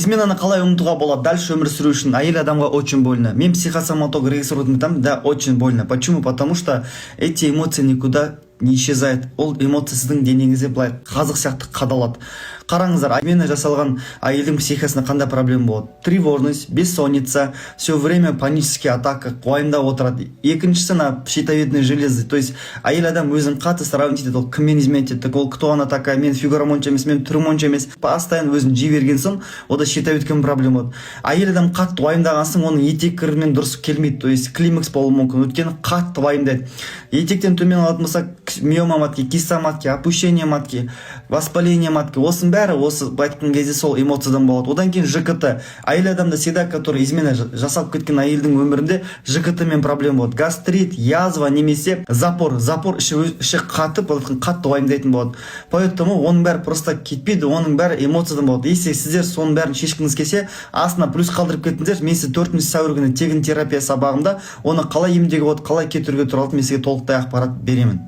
изменаны қалай ұмытуға болады? Дальше өмір сүру үшін әйел адамға очень больно. Мен психосоматолог регистратурный там, да, очень больно. Почему? Потому что эти эмоции никуда не исчезает. Ол эмоция сіздің денеңізде былай қазық сияқты қадалады. Қараңыздар, мені жасалған әйелдің психикасында қандай проблема болады? Тревожность, бессонница, все время панические атака, уайымдап отырады. Екіншісі на щитовидные железы. То есть әйел адам өзін қатты сравнить етеді, ол кіммен изменить етеді, ол кто она такая, мен фигурам онша емес, мен түрім онша емес. Постоянно өзін жей берген соң, ода щитовидкамен проблема болады. Әйел адам қатты уайымдаған соң, оның етек кірімен дұрыс келмейді. То есть климакс болуы мүмкін. Өйткені қатты уайымдайды. Етектен төмен алатын болсақ, миома матки, киста матки, опущение матки, воспаление матки. Осының бәрі осы айтқан кезде сол эмоциядан болады. Одан кейін ЖКТ. Әйел адамда всегда, который измена жасалып кеткен әйелдің өмірінде ЖКТ мен проблема болады. Гастрит, язва немесе запор. Запор іші қатып, қатты уайымдайтын болады. Поэтому оның бәрі просто кетпейді, оның бәрі эмоциядан болады. Если сіздер соның бәрін шешкіңіз келсе, астына плюс қалдырып кеттіңіздер, мен сізді 4 сәуір күні тегін терапия сабағында оны қалай емдеуге болады, қалай кетіруге туралы мен сізге толықтай ақпарат беремін.